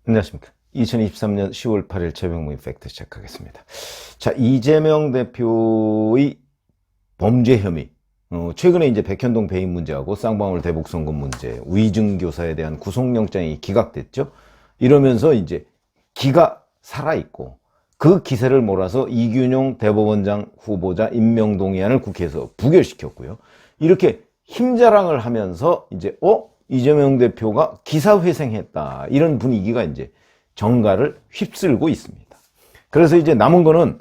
안녕하십니까. 2023년 10월 8일 최병무의 팩트 체크하겠습니다. 자, 이재명 대표의 범죄 혐의. 최근에 이제 백현동 배임 문제하고 쌍방울 대북 송금 문제, 위증교사에 대한 구속영장이 기각됐죠. 이러면서 이제 기가 살아있고 그 기세를 몰아서 이균용 대법원장 후보자 임명동의안을 국회에서 부결시켰고요. 이렇게 힘자랑을 하면서 이제 이재명 대표가 기사회생했다, 이런 분위기가 이제 정가를 휩쓸고 있습니다. 그래서 이제 남은 거는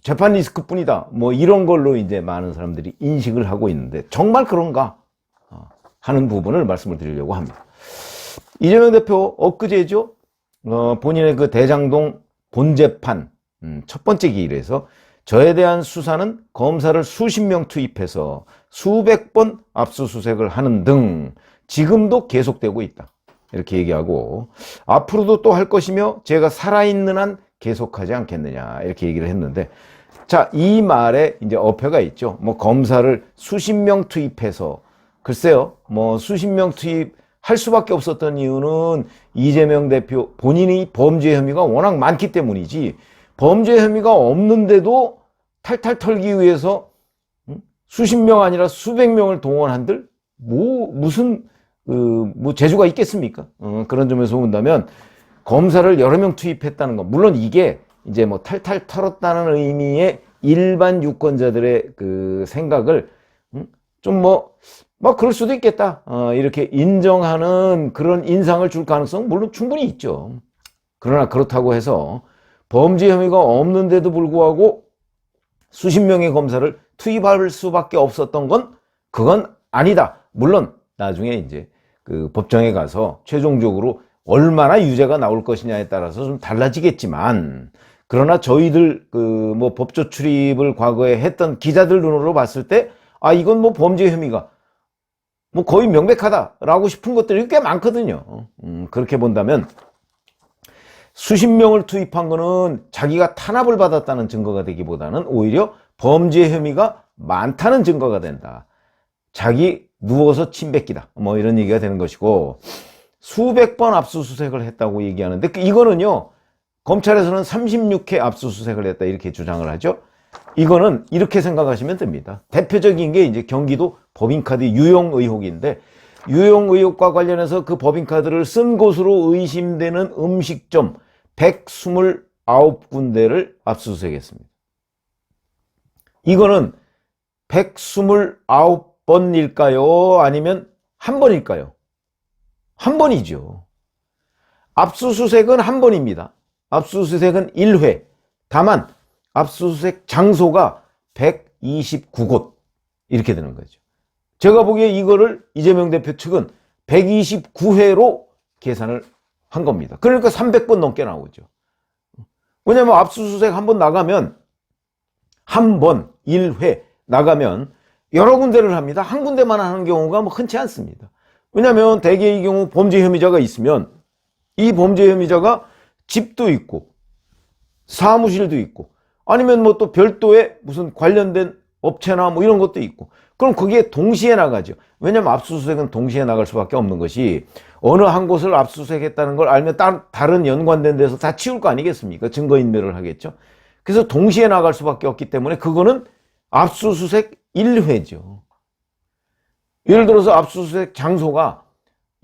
재판 리스크뿐이다, 뭐 이런 걸로 이제 많은 사람들이 인식을 하고 있는데 정말 그런가 하는 부분을 말씀을 드리려고 합니다. 이재명 대표 엊그제죠, 본인의 그 대장동 본재판 첫 번째 기일에서 저에 대한 수사는 검사를 수십 명 투입해서 수백 번 압수수색을 하는 등 지금도 계속되고 있다, 이렇게 얘기하고, 앞으로도 또 할 것이며 제가 살아있는 한 계속하지 않겠느냐, 이렇게 얘기를 했는데, 자, 이 말에 이제 어폐가 있죠. 뭐 검사를 수십 명 투입해서, 글쎄요, 뭐 수십 명 투입할 수밖에 없었던 이유는 이재명 대표 본인이 범죄 혐의가 워낙 많기 때문이지, 범죄 혐의가 없는데도 탈탈 털기 위해서 수십 명 아니라 수백 명을 동원한들 무슨 뭐 재주가 있겠습니까? 그런 점에서 본다면 검사를 여러 명 투입했다는 것, 물론 이게 이제 뭐 탈탈 털었다는 의미의 일반 유권자들의 그 생각을 좀 뭐 그럴 수도 있겠다, 이렇게 인정하는 그런 인상을 줄 가능성 물론 충분히 있죠. 그러나 그렇다고 해서 범죄 혐의가 없는데도 불구하고 수십 명의 검사를 투입할 수밖에 없었던 건 그건 아니다. 물론 나중에 이제 그 법정에 가서 최종적으로 얼마나 유죄가 나올 것이냐에 따라서 좀 달라지겠지만, 그러나 저희들 그 뭐 법조 출입을 과거에 했던 기자들 눈으로 봤을 때 이건 뭐 범죄 혐의가 뭐 거의 명백하다라고 싶은 것들이 꽤 많거든요. 그렇게 본다면 수십 명을 투입한 거는 자기가 탄압을 받았다는 증거가 되기보다는 오히려 범죄 혐의가 많다는 증거가 된다. 자기 누워서 침 뱉기다, 뭐 이런 얘기가 되는 것이고, 수백 번 압수수색을 했다고 얘기하는데 이거는요, 검찰에서는 36회 압수수색을 했다, 이렇게 주장을 하죠. 이거는 이렇게 생각하시면 됩니다. 대표적인 게 이제 경기도 법인카드 유용 의혹인데, 유용 의혹과 관련해서 그 법인카드를 쓴 것으로 의심되는 음식점 129군데를 압수수색했습니다. 이거는 129번일까요? 아니면 한 번일까요? 한 번이죠. 압수수색은 한 번입니다. 압수수색은 1회. 다만 압수수색 장소가 129곳, 이렇게 되는 거죠. 제가 보기에 이거를 이재명 대표 측은 129회로 계산을 한 겁니다. 그러니까 300번 넘게 나오죠. 왜냐하면 압수수색 한 번 나가면, 한 번 1회 나가면 여러 군데를 합니다. 한 군데만 하는 경우가 뭐 흔치 않습니다. 왜냐하면 대개의 경우 범죄 혐의자가 있으면 이 범죄 혐의자가 집도 있고 사무실도 있고 아니면 뭐 또 별도의 무슨 관련된 업체나 뭐 이런 것도 있고, 그럼 거기에 동시에 나가죠. 왜냐하면 압수수색은 동시에 나갈 수밖에 없는 것이, 어느 한 곳을 압수수색했다는 걸 알면 다른 연관된 데서 다 치울 거 아니겠습니까? 증거인멸을 하겠죠. 그래서 동시에 나갈 수밖에 없기 때문에 그거는 압수수색 1회죠. 예를 들어서 압수수색 장소가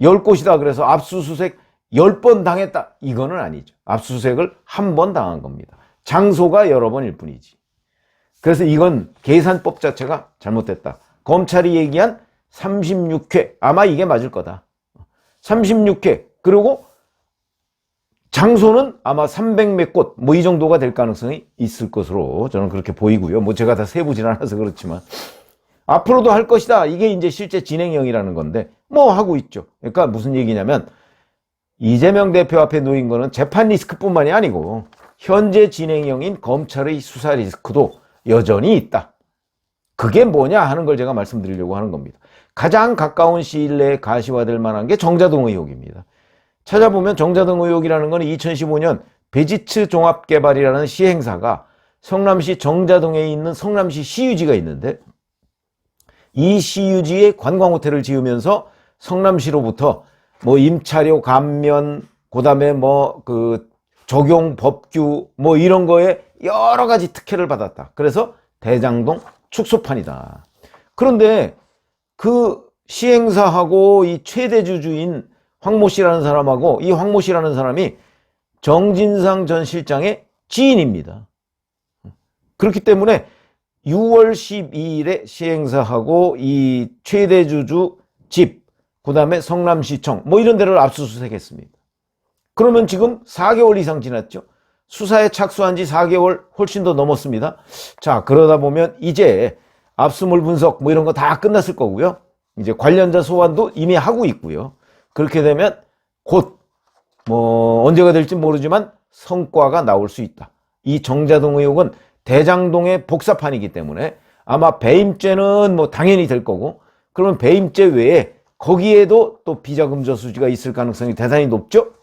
10곳이다 그래서 압수수색 10번 당했다, 이거는 아니죠. 압수수색을 한 번 당한 겁니다. 장소가 여러 번일 뿐이지. 그래서 이건 계산법 자체가 잘못됐다. 검찰이 얘기한 36회, 아마 이게 맞을 거다. 36회, 그리고 장소는 아마 300몇 곳, 뭐 이 정도가 될 가능성이 있을 것으로 저는 그렇게 보이고요. 뭐 제가 다 세보진 않아서 그렇지만 앞으로도 할 것이다, 이게 이제 실제 진행형이라는 건데 뭐 하고 있죠. 그러니까 무슨 얘기냐면, 이재명 대표 앞에 놓인 거는 재판 리스크뿐만이 아니고 현재 진행형인 검찰의 수사 리스크도 여전히 있다. 그게 뭐냐 하는 걸 제가 말씀드리려고 하는 겁니다. 가장 가까운 시일 내에 가시화될 만한 게 정자동 의혹입니다. 찾아보면 정자동 의혹이라는 건 2015년 베지츠 종합개발이라는 시행사가 성남시 정자동에 있는 성남시 시유지가 있는데, 이 시유지에 관광호텔을 지으면서 성남시로부터 뭐 임차료 감면, 그 다음에 뭐 그 적용 법규 뭐 이런 거에 여러 가지 특혜를 받았다. 그래서 대장동 축소판이다. 그런데 그 시행사하고 이 최대주주인 황모 씨라는 사람하고 이 황모 씨라는 사람이 정진상 전 실장의 지인입니다. 그렇기 때문에 6월 12일에 시행사하고 이 최대주주 집, 그 다음에 성남시청 뭐 이런 데를 압수수색했습니다. 그러면 지금 4개월 이상 지났죠. 수사에 착수한 지 4개월 훨씬 더 넘었습니다. 자, 그러다 보면 이제 압수물 분석 뭐 이런 거 다 끝났을 거고요. 이제 관련자 소환도 이미 하고 있고요. 그렇게 되면 곧 뭐 언제가 될지 모르지만 성과가 나올 수 있다. 이 정자동 의혹은 대장동의 복사판이기 때문에 아마 배임죄는 뭐 당연히 될 거고, 그러면 배임죄 외에 거기에도 또 비자금 저수지가 있을 가능성이 대단히 높죠.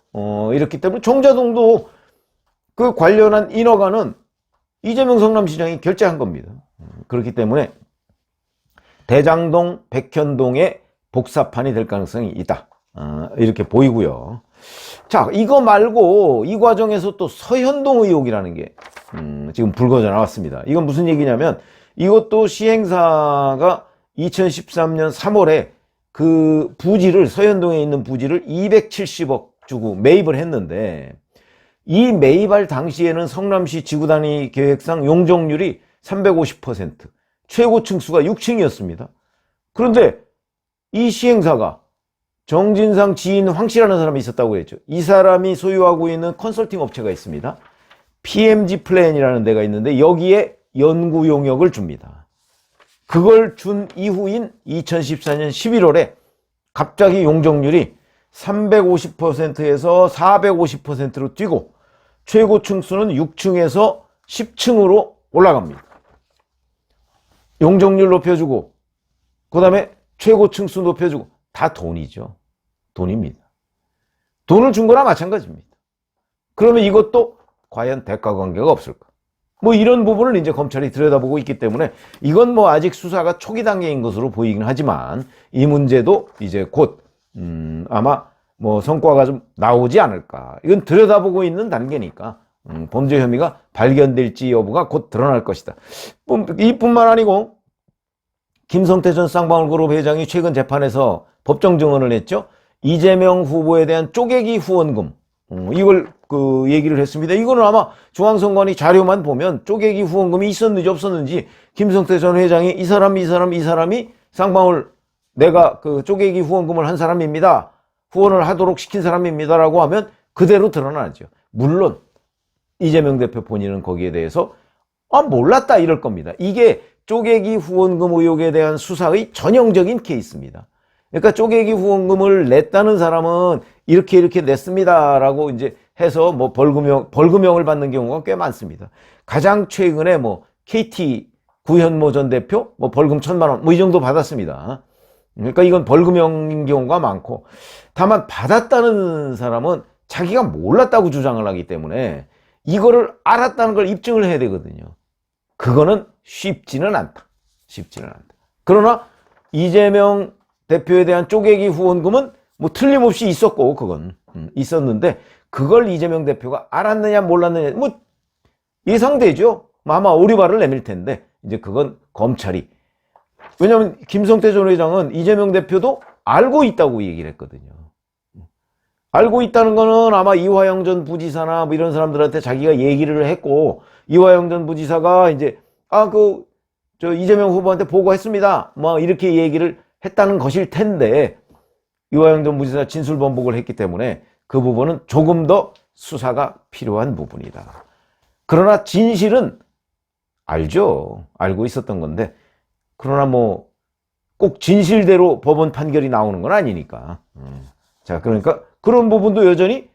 이렇기 때문에 정자동도 그 관련한 인허가는 이재명 성남시장이 결재한 겁니다. 그렇기 때문에 대장동, 백현동의 복사판이 될 가능성이 있다. 이렇게 보이고요. 자, 이거 말고 이 과정에서 또 서현동 의혹이라는 게 지금 불거져 나왔습니다. 이건 무슨 얘기냐면 이것도 시행사가 2013년 3월에 그 부지를, 서현동에 있는 부지를 270억 주고 매입을 했는데, 이 매입할 당시에는 성남시 지구단위 계획상 용적률이 350%, 최고 층수가 6층이었습니다. 그런데 이 시행사가 정진상 지인 황 씨라는 사람이 있었다고 했죠. 이 사람이 소유하고 있는 컨설팅 업체가 있습니다. PMG 플랜이라는 데가 있는데 여기에 연구 용역을 줍니다. 그걸 준 이후인 2014년 11월에 갑자기 용적률이 350%에서 450%로 뛰고 최고 층수는 6층에서 10층으로 올라갑니다. 용적률 높여주고 그 다음에 최고 층수 높여주고 다 돈이죠. 돈입니다. 돈을 준 거나 마찬가지입니다. 그러면 이것도 과연 대가 관계가 없을까? 뭐 이런 부분을 이제 검찰이 들여다보고 있기 때문에 이건 뭐 아직 수사가 초기 단계인 것으로 보이긴 하지만 이 문제도 이제 곧 아마 뭐 성과가 좀 나오지 않을까. 이건 들여다보고 있는 단계니까 범죄 혐의가 발견될지 여부가 곧 드러날 것이다. 이뿐만 아니고 김성태 전 쌍방울그룹 회장이 최근 재판에서 법정 증언을 했죠. 이재명 후보에 대한 쪼개기 후원금, 이걸 그 얘기를 했습니다. 이거는 아마 중앙선관위 자료만 보면 쪼개기 후원금이 있었는지 없었는지 김성태 전 회장이 이 사람이 쌍방울 내가 그 쪼개기 후원금을 한 사람입니다. 후원을 하도록 시킨 사람입니다라고 하면 그대로 드러나죠. 물론 이재명 대표 본인은 거기에 대해서 몰랐다 이럴 겁니다. 이게 쪼개기 후원금 의혹에 대한 수사의 전형적인 케이스입니다. 그러니까 쪼개기 후원금을 냈다는 사람은 이렇게 냈습니다라고 이제 해서 뭐 벌금형을 받는 경우가 꽤 많습니다. 가장 최근에 뭐 KT 구현모 전 대표 뭐 벌금 1,000만 원 뭐 이 정도 받았습니다. 그러니까 이건 벌금형인 경우가 많고, 다만 받았다는 사람은 자기가 몰랐다고 주장을 하기 때문에 이거를 알았다는 걸 입증을 해야 되거든요. 그거는 쉽지는 않다. 그러나 이재명 대표에 대한 쪼개기 후원금은 뭐 틀림없이 있었고, 그건 있었는데 그걸 이재명 대표가 알았느냐 몰랐느냐 뭐 예상되죠. 아마 오류발을 내밀 텐데 이제 그건 검찰이, 왜냐하면 김성태 전 회장은 이재명 대표도 알고 있다고 얘기를 했거든요. 알고 있다는 거는 아마 이화영 전 부지사나 뭐 이런 사람들한테 자기가 얘기를 했고, 이화영 전 부지사가 이제 저 이재명 후보한테 보고했습니다 뭐 이렇게 얘기를 했다는 것일 텐데, 이화영 전 부지사 진술 번복을 했기 때문에 그 부분은 조금 더 수사가 필요한 부분이다. 그러나 진실은 알죠. 알고 있었던 건데, 그러나 뭐 꼭 진실대로 법원 판결이 나오는 건 아니니까. 자, 그러니까 그런 부분도 여전히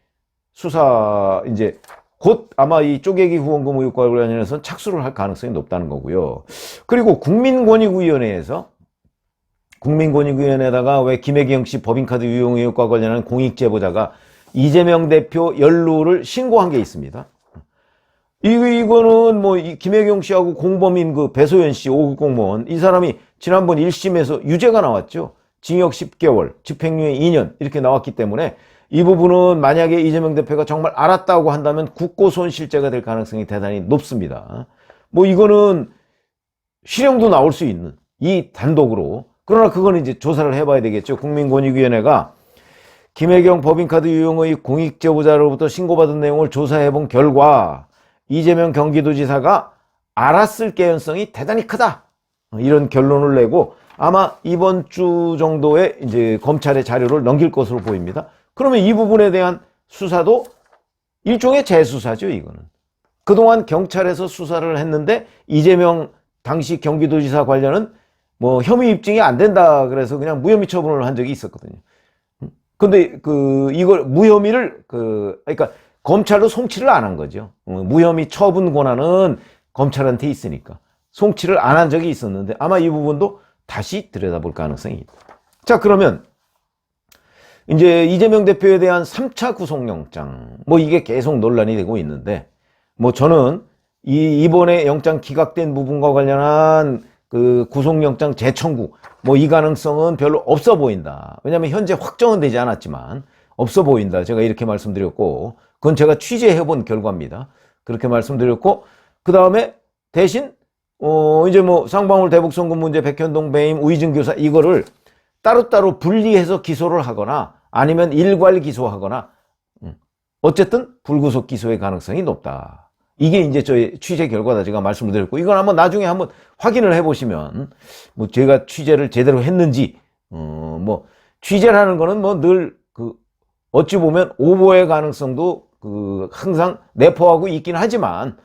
수사 이제 곧 아마 이 쪼개기 후원금 의혹과 관련해서 착수를 할 가능성이 높다는 거고요. 그리고 국민권익위원회에다가 왜 김혜경 씨 법인카드 유용 의혹과 관련한 공익제보자가 이재명 대표 연루를 신고한 게 있습니다. 이거는 뭐 김혜경 씨하고 공범인 그 배소연 씨 5급 공무원, 이 사람이 지난번 1심에서 유죄가 나왔죠. 징역 10개월, 집행유예 2년 이렇게 나왔기 때문에 이 부분은 만약에 이재명 대표가 정말 알았다고 한다면 국고손실죄가 될 가능성이 대단히 높습니다. 뭐 이거는 실형도 나올 수 있는 이 단독으로. 그러나 그거는 이제 조사를 해봐야 되겠죠. 국민권익위원회가 김혜경 법인카드 유용의 공익제보자로부터 신고받은 내용을 조사해본 결과 이재명 경기도지사가 알았을 개연성이 대단히 크다, 이런 결론을 내고 아마 이번 주 정도에 이제 검찰의 자료를 넘길 것으로 보입니다. 그러면 이 부분에 대한 수사도 일종의 재수사죠, 이거는. 그동안 경찰에서 수사를 했는데 이재명 당시 경기도지사 관련은 뭐 혐의 입증이 안 된다 그래서 그냥 무혐의 처분을 한 적이 있었거든요. 근데 이걸 무혐의를 그러니까 검찰도 송치를 안 한 거죠. 무혐의 처분 권한은 검찰한테 있으니까 송치를 안 한 적이 있었는데 아마 이 부분도 다시 들여다볼 가능성이 있다. 자, 그러면 이제 이재명 대표에 대한 3차 구속영장, 뭐 이게 계속 논란이 되고 있는데, 뭐 저는 이번에 영장 기각된 부분과 관련한 그 구속영장 재청구, 뭐 이 가능성은 별로 없어 보인다. 왜냐하면 현재 확정은 되지 않았지만 없어 보인다. 제가 이렇게 말씀드렸고, 그건 제가 취재해본 결과입니다. 그렇게 말씀드렸고, 그 다음에 대신 이제 뭐 쌍방울 대북송금 문제, 백현동 배임, 우이증 교사 이거를 따로따로 분리해서 기소를 하거나 아니면 일괄 기소하거나 어쨌든 불구속 기소의 가능성이 높다. 이게 이제 저의 취재 결과다. 제가 말씀을 드렸고, 이건 한번 나중에 한번 확인을 해보시면 뭐 제가 취재를 제대로 했는지, 뭐 취재를 하는 거는 뭐 늘 어찌 보면 오보의 가능성도 항상 내포하고 있긴 하지만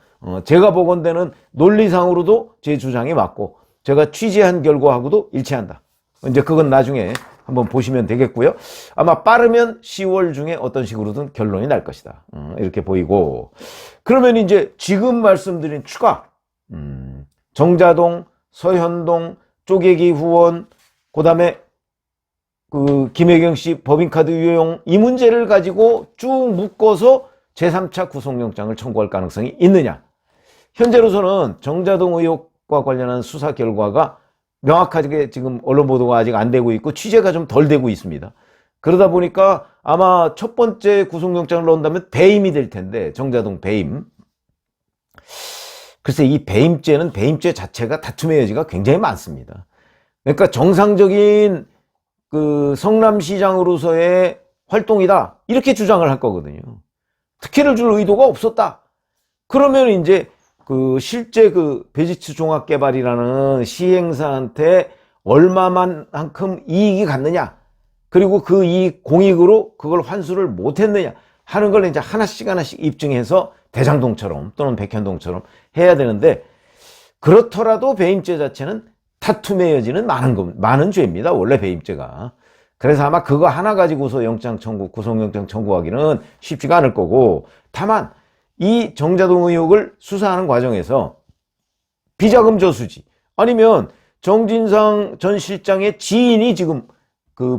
제가 보건대는 논리상으로도 제 주장이 맞고 제가 취재한 결과하고도 일치한다. 이제 그건 나중에 한번 보시면 되겠고요. 아마 빠르면 10월 중에 어떤 식으로든 결론이 날 것이다. 이렇게 보이고, 그러면 이제 지금 말씀드린 추가, 정자동, 서현동, 쪼개기 후원, 그 다음에 김혜경 씨 법인카드 유용 이 문제를 가지고 쭉 묶어서 제3차 구속영장을 청구할 가능성이 있느냐. 현재로서는 정자동 의혹과 관련한 수사 결과가 명확하게 지금 언론 보도가 아직 안 되고 있고 취재가 좀 덜 되고 있습니다. 그러다 보니까 아마 첫 번째 구속영장을 넣는다면 배임이 될 텐데, 정자동 배임. 글쎄, 이 배임죄는 배임죄 자체가 다툼의 여지가 굉장히 많습니다. 그러니까 정상적인 성남시장으로서의 활동이다, 이렇게 주장을 할 거거든요. 특혜를 줄 의도가 없었다. 그러면 이제 실제 베지츠 종합개발이라는 시행사한테 얼마만큼 이익이 갔느냐, 그리고 그 이익 공익으로 그걸 환수를 못했느냐 하는 걸 이제 하나씩 입증해서 대장동처럼 또는 백현동처럼 해야 되는데, 그렇더라도 배임죄 자체는 다툼의 여지는 많은 죄입니다. 원래 배임죄가. 그래서 아마 그거 하나 가지고서 영장 청구, 구속영장 청구하기는 쉽지가 않을 거고, 다만 이 정자동 의혹을 수사하는 과정에서 비자금 저수지, 아니면 정진상 전 실장의 지인이 지금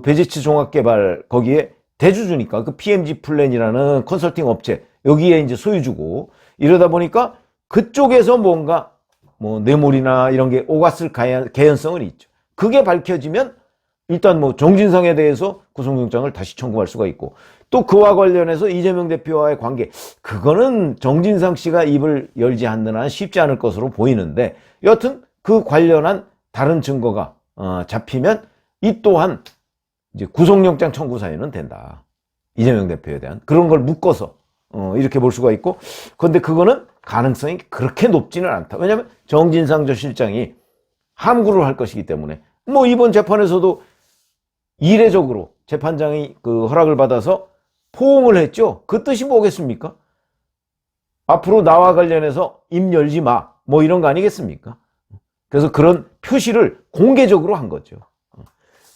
베지츠 종합개발 거기에 대주주니까 PMG 플랜이라는 컨설팅 업체 여기에 이제 소유주고, 이러다 보니까 그쪽에서 뭔가 뭐 뇌물이나 이런 게 오갔을 개연성은 있죠. 그게 밝혀지면 일단 뭐 정진상에 대해서 구속영장을 다시 청구할 수가 있고, 또 그와 관련해서 이재명 대표와의 관계, 그거는 정진상 씨가 입을 열지 않는 한 쉽지 않을 것으로 보이는데, 여튼 그 관련한 다른 증거가 잡히면 이 또한 이제 구속영장 청구 사유는 된다. 이재명 대표에 대한 그런 걸 묶어서 이렇게 볼 수가 있고, 그런데 그거는 가능성이 그렇게 높지는 않다. 왜냐하면 정진상 전 실장이 함구를 할 것이기 때문에, 뭐 이번 재판에서도 이례적으로 재판장이 허락을 받아서 포옹을 했죠. 그 뜻이 뭐겠습니까? 앞으로 나와 관련해서 입 열지 마, 뭐 이런 거 아니겠습니까? 그래서 그런 표시를 공개적으로 한 거죠.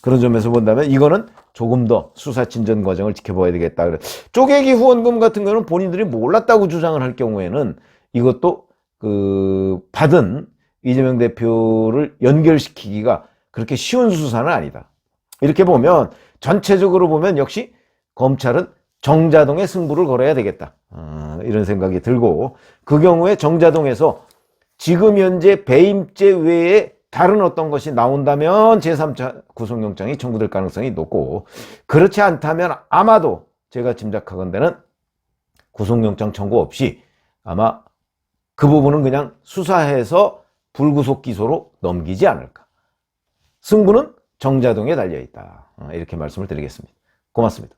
그런 점에서 본다면 이거는 조금 더 수사 진전 과정을 지켜봐야 되겠다. 쪼개기 후원금 같은 거는 본인들이 몰랐다고 주장을 할 경우에는 이것도 받은 이재명 대표를 연결시키기가 그렇게 쉬운 수사는 아니다. 이렇게 보면 전체적으로 보면 역시 검찰은 정자동에 승부를 걸어야 되겠다, 이런 생각이 들고, 그 경우에 정자동에서 지금 현재 배임죄 외에 다른 어떤 것이 나온다면 제3차 구속영장이 청구될 가능성이 높고, 그렇지 않다면 아마도 제가 짐작하건대는 구속영장 청구 없이 아마 그 부분은 그냥 수사해서 불구속 기소로 넘기지 않을까. 승부는 정자동에 달려있다. 이렇게 말씀을 드리겠습니다. 고맙습니다.